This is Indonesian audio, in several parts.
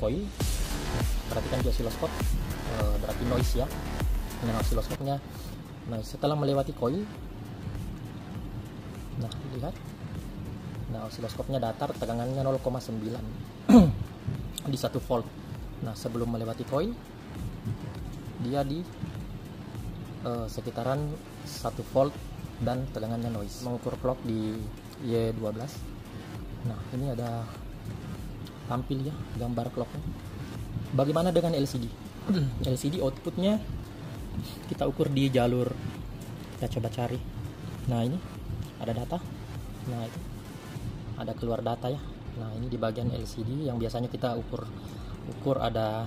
coil. Perhatikan di osiloskop, berarti noise ya. Nah, osiloskopnya noise setelah melewati coil. Nah, lihat. Nah, osiloskopnya datar, tegangannya 0,9 di 1 volt. Nah, sebelum melewati coil dia di sekitaran 1 volt dan tegangannya noise. Mengukur clock di Y12. Nah, ini ada tampil ya gambar clocknya. Bagaimana dengan LCD? LCD outputnya kita ukur di jalur, kita coba cari. Nah, ini ada data. Nah, itu ada keluar data ya. Nah, ini di bagian LCD yang biasanya kita ukur ada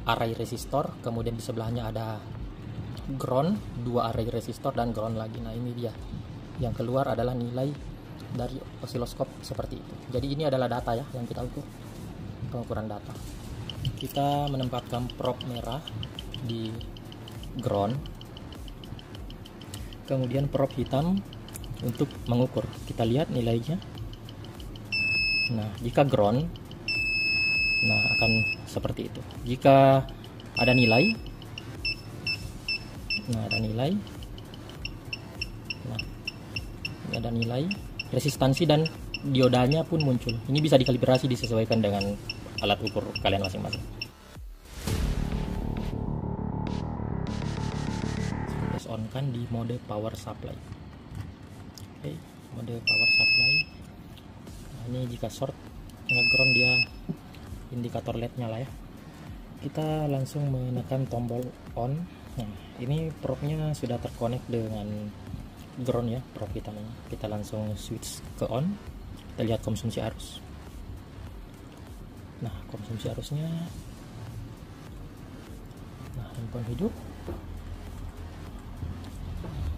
array resistor, kemudian di sebelahnya ada ground, 2 array resistor dan ground lagi. Nah, ini dia yang keluar adalah nilai dari osiloskop seperti itu. Jadi ini adalah data ya yang kita ukur, pengukuran data. Kita menempatkan probe merah di ground, kemudian probe hitam untuk mengukur. Kita lihat nilainya. Nah, jika ground, nah akan seperti itu. Jika ada nilai, nah ada nilai, nah ini ada nilai, resistansi dan diodanya pun muncul. Ini bisa dikalibrasi, disesuaikan dengan alat ukur kalian masing-masing. Terus on kan di mode power supply. Oke, mode power supply. Nah, ini jika short nge-ground dia indikator LED nyala ya. Kita langsung menekan tombol on. Nah, ini probe-nya sudah terkonek dengan ground ya, probe hitam ini. Kita langsung switch ke on. Kita lihat konsumsi arus. Nah, konsumsi arusnya, nah handphone hidup.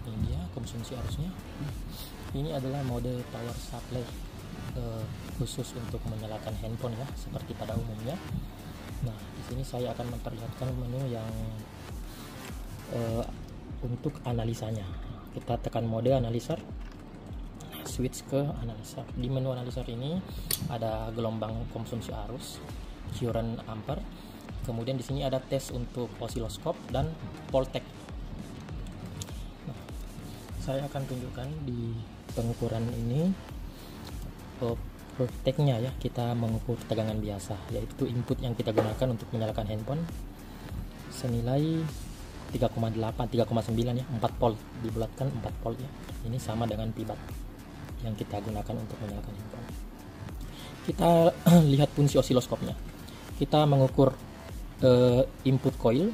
Ini dia konsumsi arusnya. Ini adalah mode power supply khusus untuk menyalakan handphone ya, seperti pada umumnya. Nah, di sini saya akan memperlihatkan menu yang untuk analisanya. Kita tekan mode analyzer, switch ke analyzer. Di menu analyzer ini ada gelombang konsumsi arus, current ampere. Kemudian di sini ada tes untuk osiloskop dan voltage. Nah, saya akan tunjukkan di pengukuran ini voltage-nya ya. Kita mengukur tegangan biasa, yaitu input yang kita gunakan untuk menyalakan handphone senilai 3,8, 3,9 ya, 4 volt, dibulatkan 4 volt ya. Ini sama dengan pibat yang kita gunakan untuk menyalakan handphone. Kita lihat fungsi osiloskopnya. Kita mengukur input coil.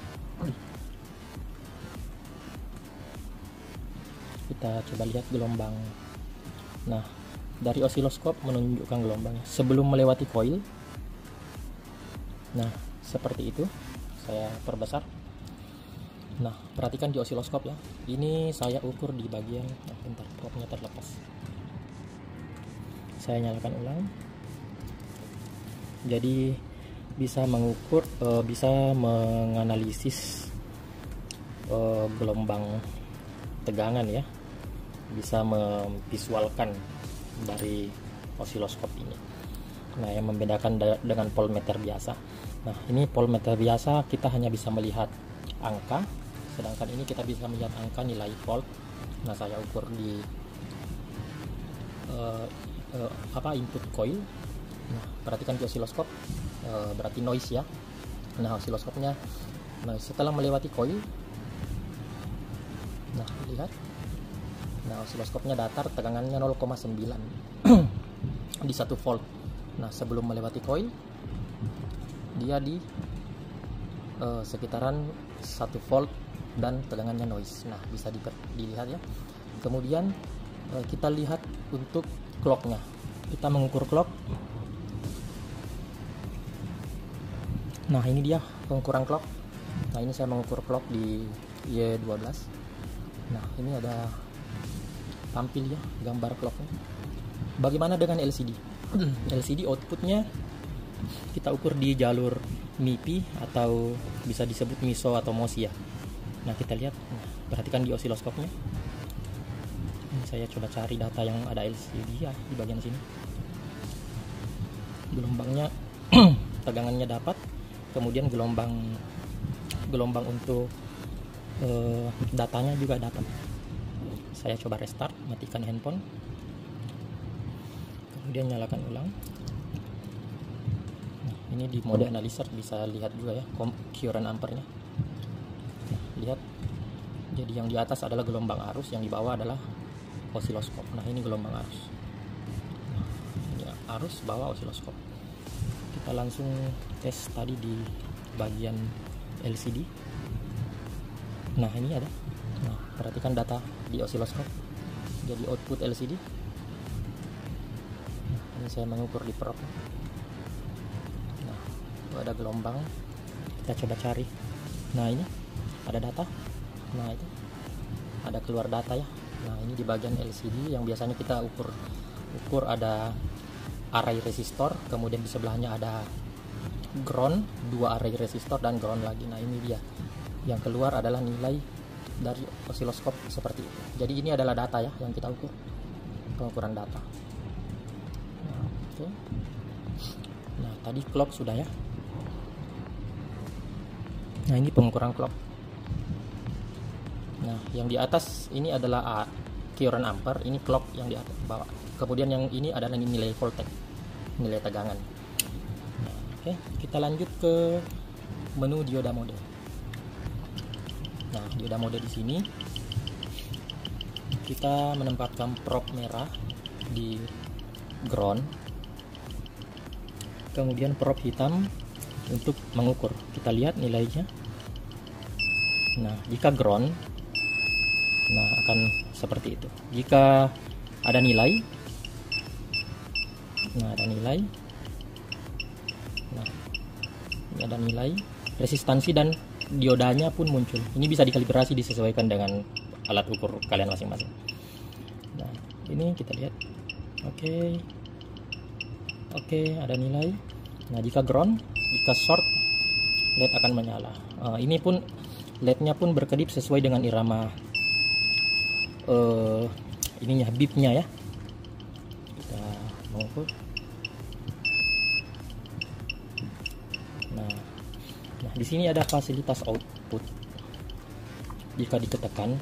Kita coba lihat gelombang. Nah, dari osiloskop menunjukkan gelombangnya sebelum melewati coil. Nah, seperti itu. Saya perbesar. Nah, perhatikan di osiloskop ya. Ini saya ukur di bagian, bentar, probe-nya terlepas. Saya nyalakan ulang. Jadi bisa mengukur, bisa menganalisis gelombang tegangan ya. Bisa memvisualkan dari osiloskop ini. Nah, yang membedakan dengan voltmeter biasa. Nah, ini voltmeter biasa kita hanya bisa melihat angka, sedangkan ini kita bisa melihat angka nilai volt. Nah, saya ukur di input coil. Nah, perhatikan di osiloskop, berarti noise ya. Nah, osiloskopnya noise setelah melewati coil. Nah, lihat. Nah, osiloskopnya datar, tegangannya 0,9 di 1 volt. Nah, sebelum melewati coil dia di sekitaran 1 volt dan tegangannya noise. Nah, bisa dilihat ya. Kemudian kita lihat untuk clocknya. Kita mengukur clock. Nah, ini dia pengukuran clock. Nah, ini saya mengukur clock di Y12. Nah, ini ada tampil ya gambar clocknya. Bagaimana dengan LCD? LCD outputnya kita ukur di jalur MIPI atau bisa disebut MISO atau MOSI ya. Nah, kita lihat. Nah, perhatikan di osiloskopnya. Saya coba cari data yang ada LCD ya di bagian sini. Gelombangnya tegangannya dapat, kemudian gelombang untuk datanya juga dapat. Saya coba restart, matikan handphone, kemudian nyalakan ulang. Nah, ini di mode analyzer bisa lihat juga ya current ampernya. Nah, lihat, jadi yang di atas adalah gelombang arus, yang di bawah adalah osiloskop. Nah, ini gelombang arus. Nah, ini arus, bawah osiloskop. Kita langsung tes tadi di bagian LCD. Nah, ini ada. Nah, perhatikan data di osiloskop. Jadi output LCD. Nah, ini saya mengukur di probe. Nah, itu ada gelombang. Kita coba cari. Nah, ini ada data. Nah, itu ada keluar data ya. Nah, ini di bagian LCD yang biasanya kita ukur ada array resistor, kemudian di sebelahnya ada ground, 2 array resistor dan ground lagi. Nah, ini dia. Yang keluar adalah nilai dari osiloskop seperti itu. Jadi ini adalah data ya yang kita ukur, pengukuran data. Nah, itu. Nah, tadi clock sudah ya. Nah, ini pengukuran clock. Nah, yang di atas ini adalah current ampere, ini clock yang di atas bawah. Kemudian yang ini adalah nilai voltage, nilai tegangan. Nah, oke, kita lanjut ke menu dioda mode. Nah, dioda mode di sini kita menempatkan probe merah di ground, kemudian probe hitam untuk mengukur. Kita lihat nilainya. Nah, jika ground, nah akan seperti itu. Jika ada nilai, nah ada nilai, nah ini ada nilai, resistansi dan diodanya pun muncul. Ini bisa dikalibrasi, disesuaikan dengan alat ukur kalian masing-masing. Nah, ini kita lihat. Oke, ada nilai. Nah, jika ground, jika short, LED akan menyala. Ini pun LED-nya pun berkedip sesuai dengan irama ininya, bipnya ya. Kita mengukur. Nah, di sini ada fasilitas output. Jika ditekan,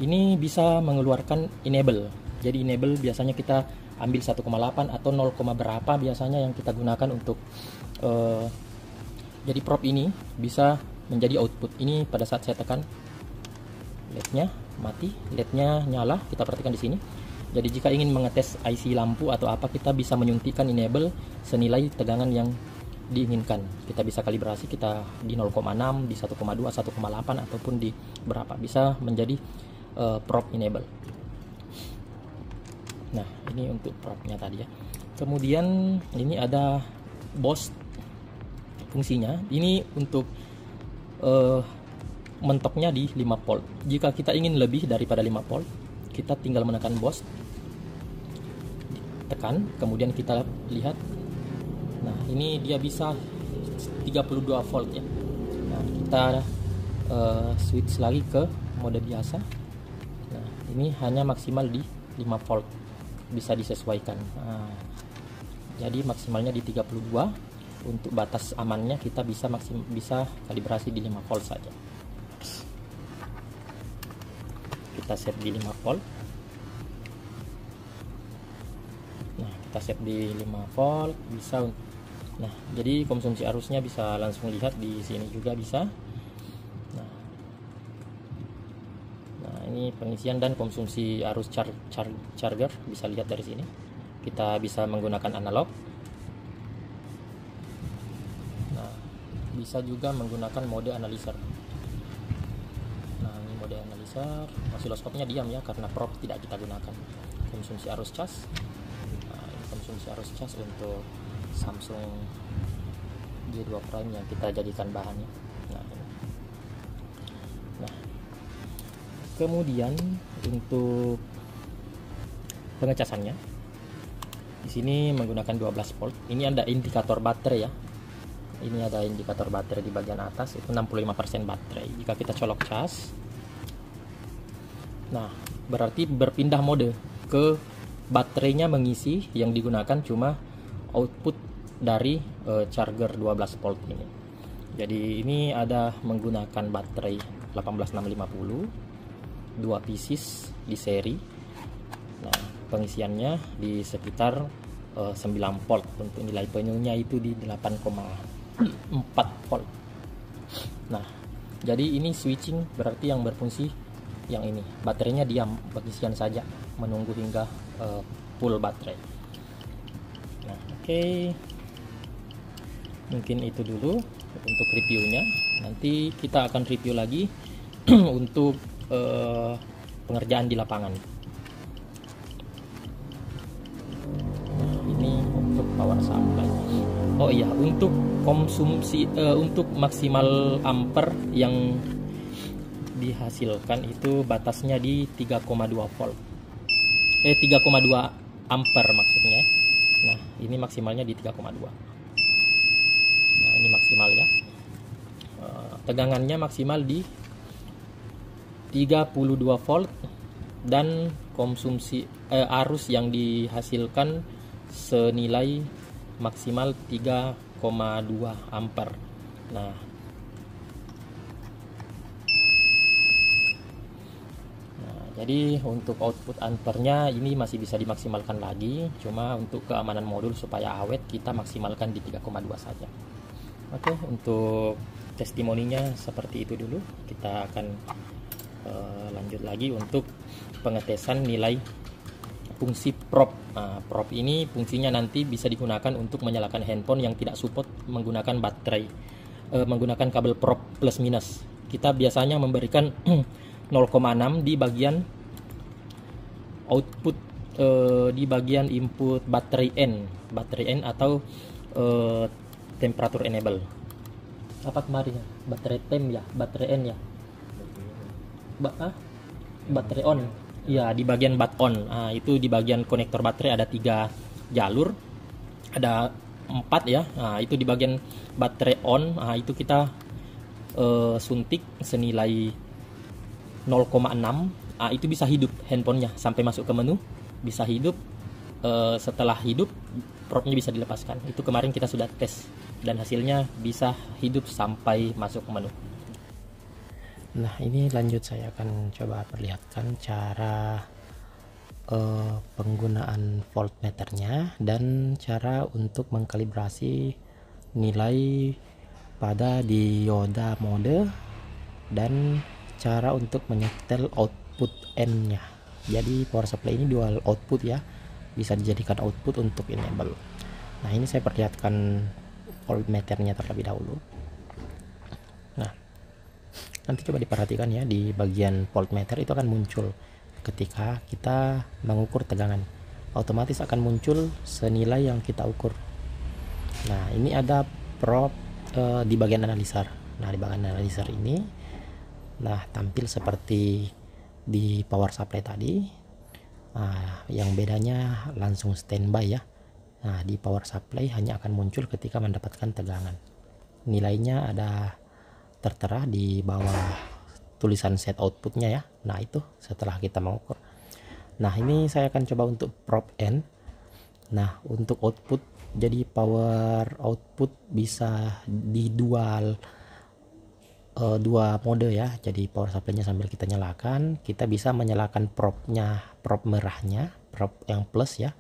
ini bisa mengeluarkan enable. Jadi enable biasanya kita ambil 1,8 atau 0, berapa biasanya yang kita gunakan untuk jadi probe ini bisa menjadi output. Ini pada saat saya tekan, LED-nya mati, LED-nya nyala. Kita perhatikan di sini. Jadi jika ingin mengetes IC lampu atau apa, kita bisa menyuntikkan enable senilai tegangan yang diinginkan. Kita bisa kalibrasi, kita di 0,6, di 1,2, 1,8 ataupun di berapa, bisa menjadi probe enable. Nah, ini untuk probe-nya tadi ya. Kemudian ini ada BOS fungsinya. Ini untuk mentoknya di 5 volt. Jika kita ingin lebih daripada 5 volt, kita tinggal menekan BOS, tekan, kemudian kita lihat. Nah, ini dia bisa 32 volt ya. Nah, kita switch lagi ke mode biasa. Nah, ini hanya maksimal di 5 volt, bisa disesuaikan. Nah, jadi maksimalnya di 32. Untuk batas amannya kita bisa kalibrasi di 5 volt saja. Kita set di 5 volt. Nah, kita set di 5 volt bisa. Nah, jadi konsumsi arusnya bisa langsung lihat di sini juga bisa. Nah, ini pengisian dan konsumsi arus charger bisa lihat dari sini. Kita bisa menggunakan analog. Nah, bisa juga menggunakan mode analyzer. Nah, ini mode analyzer. Osiloskopnya diam ya karena probe tidak kita gunakan. Konsumsi arus cas. Nah, ini konsumsi arus cas untuk Samsung J2 Prime yang kita jadikan bahannya. Nah, kemudian untuk pengecasannya di sini menggunakan 12 volt. Ini ada indikator baterai ya. Ini ada indikator baterai di bagian atas, itu 65% baterai. Jika kita colok cas, nah berarti berpindah mode ke baterainya mengisi, yang digunakan cuma output dari charger 12 volt ini. Jadi ini ada menggunakan baterai 18650 2 pieces di seri. Nah, pengisiannya di sekitar 9 volt. Untuk nilai penuhnya itu di 8,4 volt. Nah, jadi ini switching berarti yang berfungsi yang ini. Baterainya diam, pengisian saja, menunggu hingga full baterai. Nah, oke. Mungkin itu dulu untuk reviewnya. Nanti kita akan review lagi untuk pengerjaan di lapangan. Nah, ini untuk power supply. Oh iya, untuk konsumsi untuk maksimal ampere yang dihasilkan itu batasnya di 3,2 volt. 3,2 ampere maksudnya. Nah, ini maksimalnya di 3,2. Nah, ini maksimal ya. Tegangannya maksimal di 32 volt dan konsumsi arus yang dihasilkan senilai maksimal 3,2 ampere. Nah, jadi untuk output ampernya ini masih bisa dimaksimalkan lagi, cuma untuk keamanan modul supaya awet kita maksimalkan di 3,2 saja. Oke, untuk testimoninya seperti itu dulu. Kita akan lanjut lagi untuk pengetesan nilai fungsi prop. Nah, prop ini fungsinya nanti bisa digunakan untuk menyalakan handphone yang tidak support menggunakan baterai, menggunakan kabel prop plus minus. Kita biasanya memberikan 0,6 di bagian output, di bagian input baterai N atau temperatur enable. Apa kemarin ya? Baterai temp ya, baterai N ya. Baterai on. Ya, di bagian bat on. Nah, itu di bagian konektor baterai ada 3 jalur. Ada 4 ya. Nah, itu di bagian baterai on. Nah, itu kita suntik senilai 0,6. Nah, itu bisa hidup handphonenya sampai masuk ke menu, bisa hidup. Setelah hidup, propnya bisa dilepaskan. Itu kemarin kita sudah tes dan hasilnya bisa hidup sampai masuk ke menu. Nah, ini lanjut saya akan coba perlihatkan cara penggunaan voltmeternya dan cara untuk mengkalibrasi nilai pada dioda mode dan cara untuk menyetel output N-nya. Jadi power supply ini dual output ya, bisa dijadikan output untuk enable. Nah, ini saya perlihatkan voltmeternya terlebih dahulu. Nah, nanti coba diperhatikan ya, di bagian voltmeter itu akan muncul ketika kita mengukur tegangan, otomatis akan muncul senilai yang kita ukur. Nah, ini ada probe di bagian analyzer. Nah, di bagian analyzer ini tampil seperti di power supply tadi. Yang bedanya langsung standby ya. Nah, di power supply hanya akan muncul ketika mendapatkan tegangan. Nilainya ada tertera di bawah tulisan set outputnya ya. Nah, itu setelah kita mengukur. Nah, ini saya akan coba untuk probe N. Nah, untuk output, jadi power output bisa di dua mode ya. Jadi power supply-nya sambil kita nyalakan, kita bisa menyalakan probe-nya, probe merahnya, probe yang plus ya,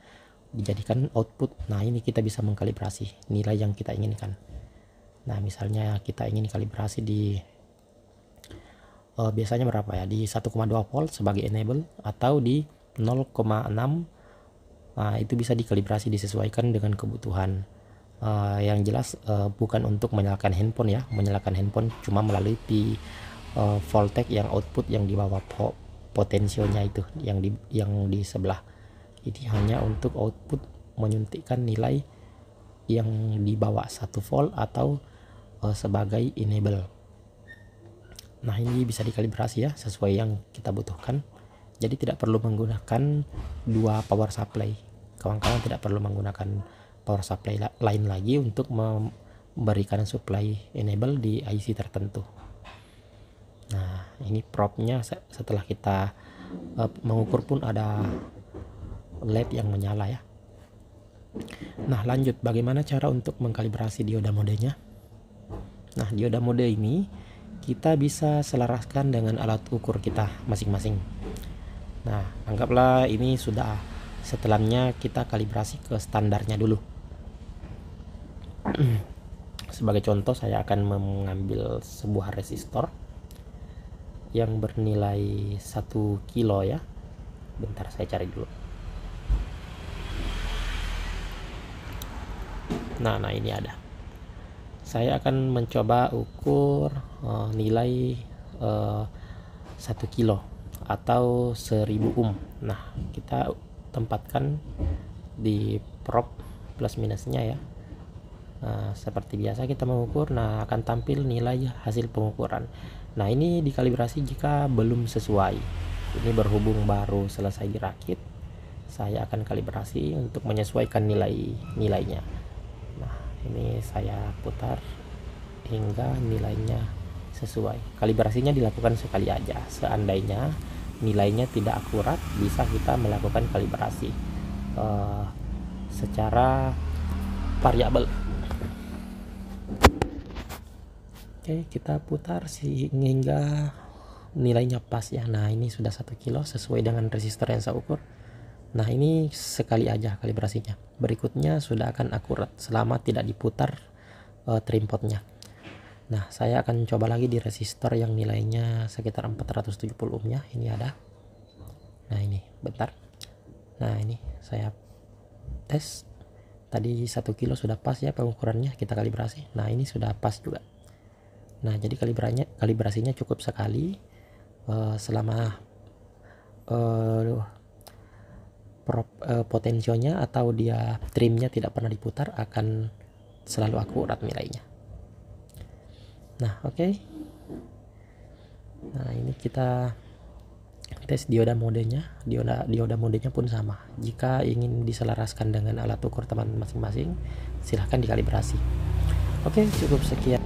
dijadikan output. Nah, ini kita bisa mengkalibrasi nilai yang kita inginkan. Nah, misalnya kita ingin kalibrasi di biasanya berapa ya, di 1,2 volt sebagai enable atau di 0,6. Nah, itu bisa dikalibrasi, disesuaikan dengan kebutuhan. Yang jelas bukan untuk menyalakan handphone ya, menyalakan handphone cuma melalui voltage yang output yang di bawah potensionya itu, yang di sebelah. Ini hanya untuk output menyuntikkan nilai yang di bawah 1 volt atau sebagai enable. Nah, ini bisa dikalibrasi ya sesuai yang kita butuhkan. Jadi tidak perlu menggunakan dua power supply. Kawan-kawan tidak perlu menggunakan power supply lain lagi untuk memberikan supply enable di IC tertentu. Nah, ini probe-nya setelah kita mengukur pun ada LED yang menyala ya. Nah, lanjut, bagaimana cara untuk mengkalibrasi dioda modenya? Nah, dioda mode ini kita bisa selaraskan dengan alat ukur kita masing-masing. Nah, anggaplah ini sudah, setelahnya kita kalibrasi ke standarnya dulu. Sebagai contoh, saya akan mengambil sebuah resistor yang bernilai 1 kilo ya. Bentar, saya cari dulu. Nah ini ada. Saya akan mencoba ukur nilai 1 kilo atau 1000 ohm. Nah, kita tempatkan di probe plus minusnya ya. Nah, seperti biasa kita mengukur, nah akan tampil nilai hasil pengukuran. Nah, ini dikalibrasi jika belum sesuai. Ini berhubung baru selesai dirakit, saya akan kalibrasi untuk menyesuaikan nilainya. Nah, ini saya putar hingga nilainya sesuai. Kalibrasinya dilakukan sekali aja. Seandainya nilainya tidak akurat, bisa kita melakukan kalibrasi secara variabel. Oke, kita putar sehingga nilainya pas ya. Nah, ini sudah 1 kilo sesuai dengan resistor yang saya ukur. Nah, ini sekali aja kalibrasinya. Berikutnya sudah akan akurat selama tidak diputar trim potnya. Nah, saya akan coba lagi di resistor yang nilainya sekitar 470 ohm ya. Ini ada. Nah, ini bentar. Nah, ini saya tes. Tadi 1 kilo sudah pas ya pengukurannya, kita kalibrasi. Nah, ini sudah pas juga. Nah, jadi kalibrasinya cukup sekali selama potensionya atau dia trimnya tidak pernah diputar, akan selalu akurat nilainya. Nah, oke. Nah, ini kita tes dioda modenya. Dioda modenya pun sama. Jika ingin diselaraskan dengan alat ukur teman masing-masing, silahkan dikalibrasi. Oke, cukup sekian.